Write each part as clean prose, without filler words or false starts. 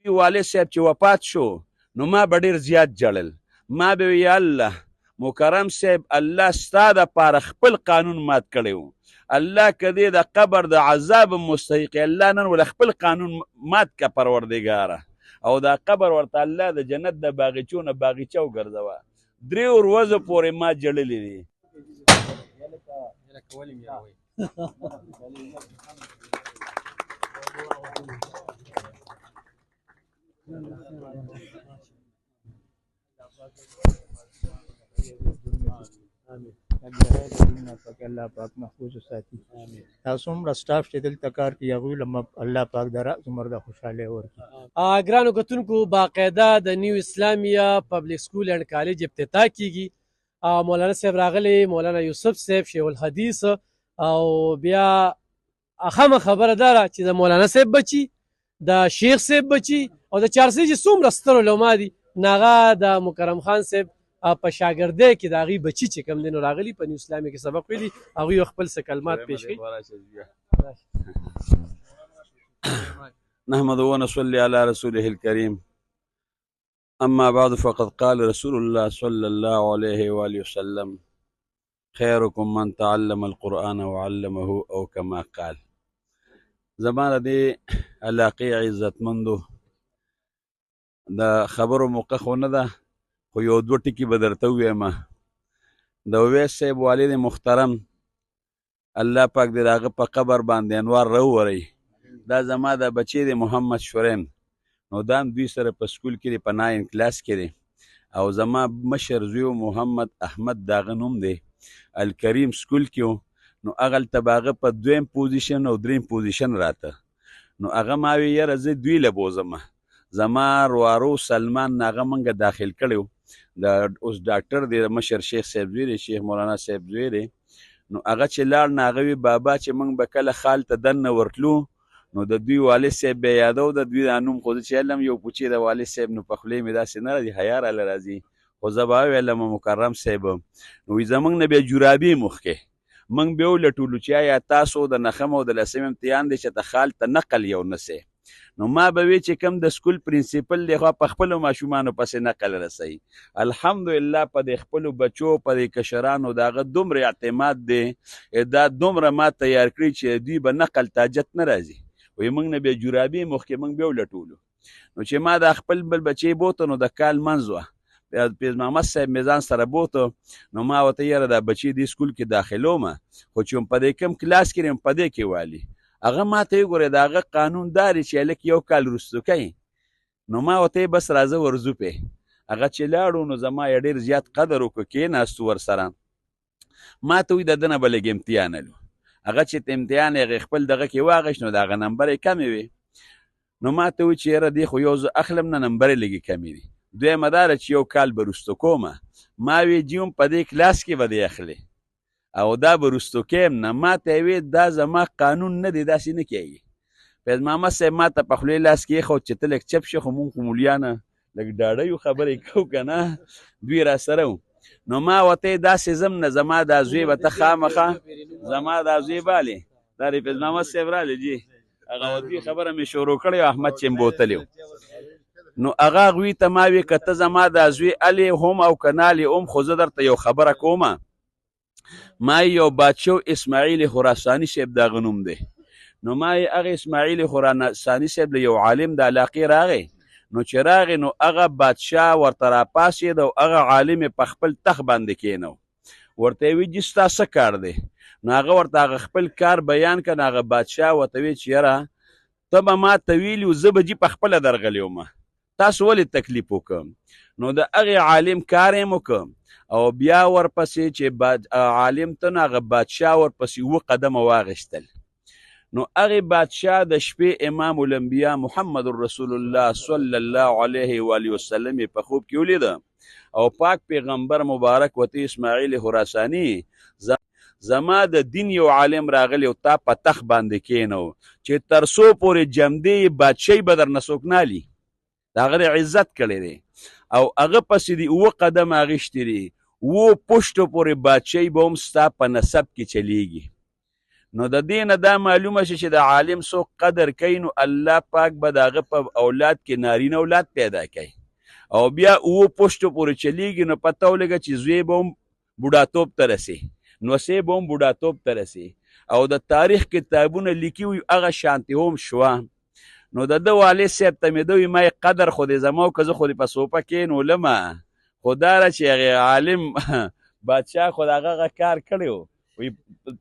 دوی والد صاحب چې وفات شو نو ما به ډېر زیات جړل. ما به وی یا الله مکرم صاحب الله ستا دپاره خپل قانون مات کړی و، الله که دې د قبر د عذاب مستحق الله نن ول خپل قانون مات که پروردګاره، او دا قبر ورته الله د جنت د باغچو نه باغچه وګرځوه. 3 ورځو پورې ما جړلې دي. الله پاک محفوظ وساتي. تاسو هم سټاف چې دلته کار کوي هغوی له الله پاک د راز عمر د خوشحالۍ ورکړي. ګرانو کتونکو باقاعده د نیو اسلامیه پبلک سکول اینڈ کالج افتتاح کیږي. مولانا صاحب راغلی، مولانا یوسف صاحب شیخ الحدیث، او بیا اخمه خبره داره چې د مولانا صاحب بچي، د شیخ صاحب بچي، او د چارسي چې څومره ستر علما دي ناغه د مکرم خان صاحب په شاګردۍ کې د هغوی بچي چې کوم دی نو راغلي په نیو اسلامي کې سبق ویلي، هغوی خپل څه کلمات پیش کړي. نحمد ونصلي على رسوله الكريم. أما بعد فقد قال رسول الله صلى الله عليه وآله وسلم خيركم من تعلم القرآن وعلمه أو كما قال. زمان دي علاقي عزت مندو دا خبرو موقع خونه ده، خو یو 2 ټکي به درته ووایم. د اویس صاحب والد محترم الله پاک دې د هغه په قبر باندې انوار راووری. دا زما د بچی دی محمد شورین، نو دا هم دوی سره په سکول کې دی، په 9 کلاس کې دی. او زما مشر زوی محمد احمد د هغه نوم دی الکریم سکول کې و، نو هغلته به هغه په 2م پوزیشن او 3م پوزیشن راته. نو هغه ما وی یاره زه دوی له بوځمه. زما روارو سلمان هغه موږ داخل کړی و، د اوس ډاکټر دی مشر شیخ صاحب زوی دی، شیخ مولانا صاحب زوی دی. نو هغه چې لاړ نو هغه وی بابا چې موږ به کله خال ته دننه ورتلو نو د دوی والد صاحب به یادو، د دوی دا نوم خو زه چې علم یو پوچې د والد صاحب نو په خولې مې داسې نه راځي، حیا راله راځي، خو زه به ویلم مکرم صاحب. نو وی زموږ نه بیا جرابې مخکې موږ بیا ولټولو چې آیا تاسو د نخم او د 10م امتحان دی چې ته خال ته نقل یو نسئ. نو ما به وی چې کوم د سکول پرنسپل دی خو په خپلو ماشومانو پسې نقل رسوي. الحمدلله په د خپلو بچو په د کشرانو د هغه دومره اعتماد دی، دا دومره ما تیار کړي چې دوی به نقل ته حاجت نه راځي. وی موږ نه بیا جرابې مخکې موږ بیا ولټولو. نو چې ما د خپل بل بچی بوته نو د کال منځ وه، پیز محمد صاحب مې ځان سره بوته، نو ما ورته یاره دا بچی دې سکول کې داخلومه، خو چې په دې کوم کلاس کې یم په دې کې والي. هغه ما ته وګوره د هغه قانون داري چې هلک 1 کال وروستو کوي. نو ما ورته بس راځه ورځو پې. هغه چې لاړو نو زما یې ډېر زیات قدر وکړو، کېناستو ورسره. ما ته وایي د ده نه به لږ امتحان الو. هغه چې امتحان یې خپل دغه کې واغېشت نو د هغه نمبر یې کمې وې. نو ما ته وایي چې یاره دې خو یو زه اخلم نه، نمبر یې لږې کمې دي. دویمه دا ده چې 1 کال به وروستو کومه. ما وی جیم په دې کلاس کې به دې اخلي او دا به وروستو کیم نه. ما ته یې وی دا زما قانون نه دی، داسې نه کېږي. فیض محمد صاحب ما ته په خولې لاس کې ایښود چې ته لږ چپ شې، خو مونږ خو مولیانه لږ ډاډه یو، خبرې کوو که نه، دوی را سره وو. نو ما ورته داسې ځم نه، زما دا زوی به ته خامخا زما دا زوی بالې دا د فیض محمد صاحب رالی جي هغه دوی خبره مې شروع کړې او احمد چې بوتلی و. نو هغه هغوی ته ما وی که ته زما دا زوی الې هم او که نالې هم، خو زه درته یو خبره کومه. ما یو بادشاه اسماعیل خراساني صاحب د هغه نوم دی. نو ما یې هغه اسماعیل خراساني صاحب له یو عالم د علاقې راغی. نو چې راغی نو هغه بادشاه ورته راپاڅېد او هغه عالم یې په خپل تخت باندې کېنو. ورته یې وی جي ستا څه کار دی؟ نو هغه ورته هغه خپل کار بیان کړ. نو هغه بادشاه ورته وی چې یاره ته به ما ته ویلي و، زه به جي په خپله درغلی ومه، تاسو ولې تکلیف وکړم؟ نو د هغې عالم کار یې وکړم او بیا ورپسې چې عالم ته نو هغه بادشاه ورپسې 7 قدمه واغېستل. نو هغې بادشاه د شپې امام الانبیا محمد رسول الله صلی الله علیه و آله وسلم په خوب کې ولیده او پاک پیغمبر مبارک ورته اسماعیل خراساني زما د دین یو عالم راغلی او تا په تخت باندې کېنو چې تر څو پورې جمدې بادشاهي به درنه څوک نه علي، د هغه عزت کړی دی او هغه پسې دي 7 قدم اخیستي دي، 7 پشتو پورې بادشاهي به هم ستا په نسب کې چلیږي. نو د دې نه دا معلومه شي چې د عالم څوک قدر کوي نو الله پاک به د هغه په اولاد کې نارینه اولاد پیدا کوي او بیا اوه پوشتو پورې چلیږي نو پته ولګه چې زوی به هم بوډاتوب ته رسي نوسې به هم بوډاتوب ته رسي او د تاریخ کتابونه لیکي وي هغه شانتې هم شوه نو د ده والد صاحب ته مې ده وي ما قدر خو دې زما و که زه خو دې په سوپه کېنولمه خو دا ده چې هغې عالم بادشاه خو د هغه کار کړی و وی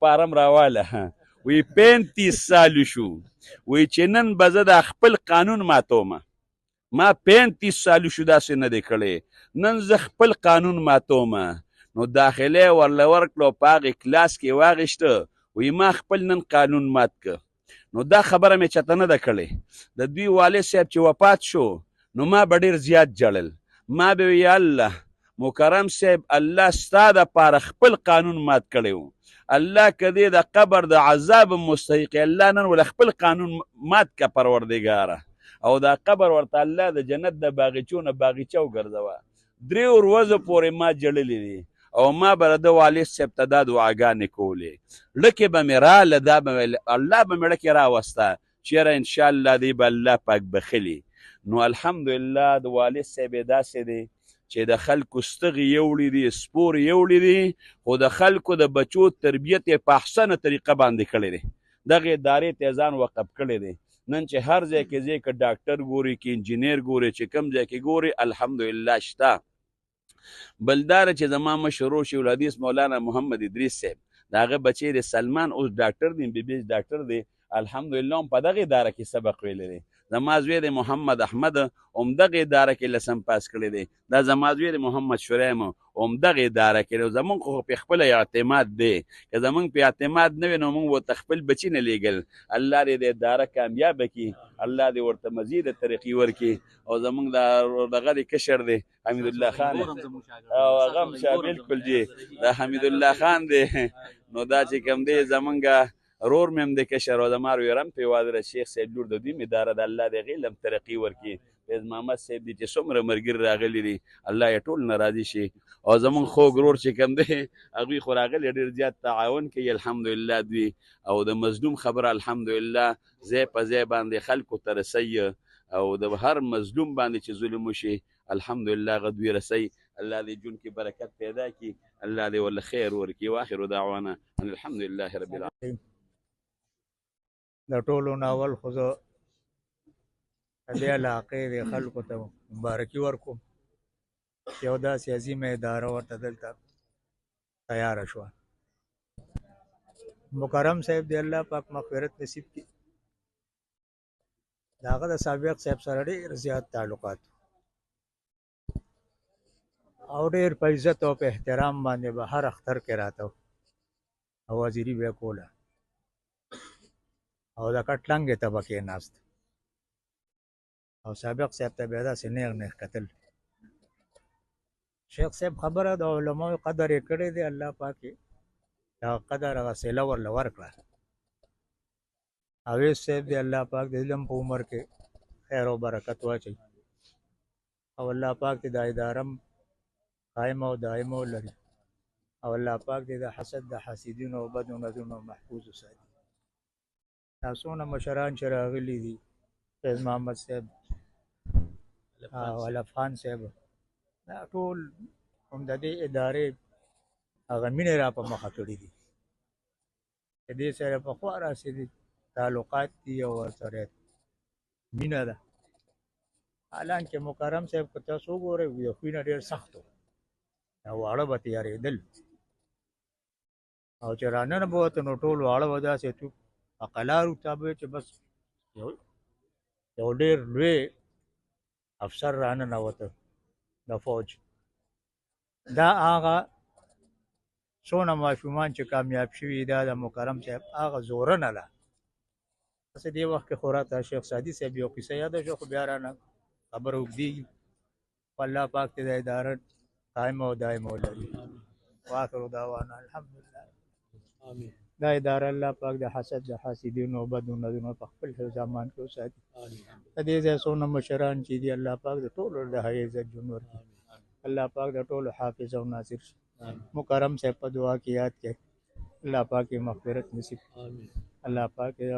پارم راواله وی 35 سال شو وی چې نن به زه د خپل قانون ماتومه ما 35 سال شو داسې نه دی کړی نن زه خپل قانون ماتومه نو داخله ورله ورکړو په هغې کلاس کې واغېشته وی ما خپل نن قانون مات که نو دا خبره مې چاته نه ده کړې د دوی والد صاحب چې وفات شو نو ما به ډېر زیات جړل ما به وی یا الله مکرم صاحب الله ستا دپاره خپل قانون مات کړی و الله که دې د قبر د عذاب مستحق الله نن ول خپل قانون مات که پروردګاره او دا قبر ورته الله د جنت د باغچو نه باغچه وګرځوه 3 ورځو پورې ما جړلې دي او ما به د والد صاحب ته دا دعاګانې کولې لکې به مې راله دا به الله به مې لکې راوسته چېره انشاءالله دی به الله پاک بخلي نو الحمدلله د والد صاحب یې داسې دی چې د خلکو ستغې یوړي دي سپور یوړي دي خو د خلکو د بچو تربیت یې په احسنه طریقه باندې کړی دی دغې ادارې ته ځان وقف کړی دی نن چې هر ځای کې ځای که ډاکټر ګوري که انجینیر ګوري چې کوم ځای کې ګوري الحمدلله شته بل دا ده چې زما مشر شیخ الحدیث مولانا محمد ادریس صاحب د هغه بچی دی سلمان اوس ډاکټر دی MBBS ډاکټر دی الحمدلله هم په دغې اداره کې سبق ویلی دی زما زوی دی محمد احمد هم دغې اداره کې لسم پاس کړی دی دا زما زوی دی محمد شریم هم دغې اداره کې دی زمونږ خو په خپله اعتماد دی که زمونږ په اعتماد نه وي نو موږ ورته خپل بچي نه لیږل الله دې د اداره کامیابه کړي الله دې ورته مزید ترقي ورکړي او زمونږ دغه دی کشر دی حمیدالله خان او هغه هم بالکل جی دا حمیدالله خان دی نو دا چې کوم دی زمونږ رور مې هم د کشر او زما رویرم په هېواد شیخ صاحب لور د دوی مې اداره د الله د هغې لم ترقي ورکړي فیض محمد صاحب دي چې څومره ملګري راغلي دي الله یې ټول نه راضي شي او زمونږ خوږ رور چې کوم دی هغوی خو راغلي ډېر زیات تعاون کوي الحمدلله دوی او د مظلوم خبره الحمدلله ځای په ځای باندې خلکو ته رسوي او د هر مظلوم باندې چې ظلم وشي الحمدلله هغه دوی رسوي الله دې جون کې برکت پیدا کړي الله دې ورله خیر ورکړي واخر دعوانا ان الحمدلله رب العالمین د ټولو ناول خو زه د دې علاقې د خلکو ته مبارکي ورکوم یو داسې عظیمه اداره ورته دلته تیاره شوه مکرم صاحب دی الله پاک مغفرت نصیب کړي د هغه د سابق صاحب سره ډېر زیات تعلقات او ډېر په عزت او په احترام باندې به هر اختر کې راته او وزیري به کوله او د کټلنګې ته به کېناست او سابق صاحب ته به یې داسې نیغ نیغ کتل شیخ صاحب خبره د علماو قدر یې کړی دی الله پاک یې دغه قدر هغه صله ورله ورکړه اویس صاحب دی الله پاک د علم په عمر کې خیر او برکت واچوي او الله پاک دې دا اداره قائم او دائم ولري او الله پاک دې د حسد د حاسدینو او بدو نظرونو محفوظ وساتي تاسو نه مشران چې راغلي دي فیض محمد صاحب او الفخان صاحب دا ټول هم د دې ادارې هغه مینې را په مخه کړي دي د دې سره پخوا راسې دي تعلقات دي او ورسره مینه ده حالانکه مکرم صاحب که تاسو وګورئ د خوی نه ډېر سخت و دا واړه به تیارېدل او چې راننه به وته نو ټول واړه به داسې تو اقلارو تابع چې بس یو ډېر لوی افسر راننوته د فوج دا هغه څونه ماشومان چې کامیاب شوي دا د مکرم صاحب هغه زورنه ده داسې دې وخت کې خو راته شیخ سادي صاحب یو قصه یاده شوه خو بیا رانه خبره اوږدېږي خو الله پاک دې د اداره قایم او دایم ولري واخر دعوانا الحمدلله آمین دا اداره الله پاک د حسد د حاسدینو او بدو نظرونو په خپل زمان کې وساتي د دې ځای څونه مشران چې دي الله پاک د ټولو د حی عزت جون ورکړي الله پاک د ټولو حافظ او ناصر شي مکرم صاحب په دعا کې یاد کړئ الله پاک یې مغفرت نصیب کړي. آمین. الله پاک یې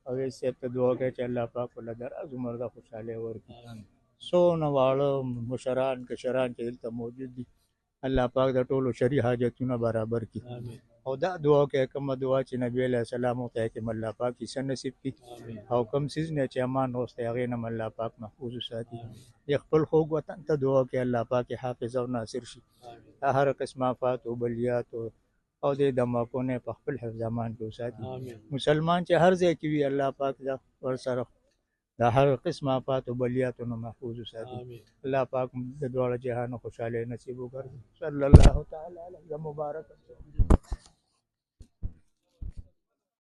اویس صاحب ته دعا کوي چې الله پاک ولله دراز عمر د خوشحالۍ ورکړي. څونه واړه مشران کشران چې دلته موجود دي الله پاک د ټولو شرعي حاجتونه برابر کړي. آمین. او دا دعا کوي کومه دعا چې نبی علیه السلام ورته کوي الله پاک یې نصیب کړي. آمین. او کوم څیز نه چې امان وسته هغې نه الله پاک محفوظ وساتي. د خپل خوږ وطن ته دعا کوي الله پاک یې حافظ او ناصر شي. آمین. هر قسم آفات او بلیات او د دماکو نه په خپل حفظ امان کې وساتي. آمین. مسلمان چې هر ځای کې وي الله پاک دا ورسره د هر قسم آفات او بلیاتو نه محفوظ وساتي. آمین. الله پاک د دواړو جهانو خوشحالۍ نصیب وکړي. صلی الله تعالی علیه مبارک.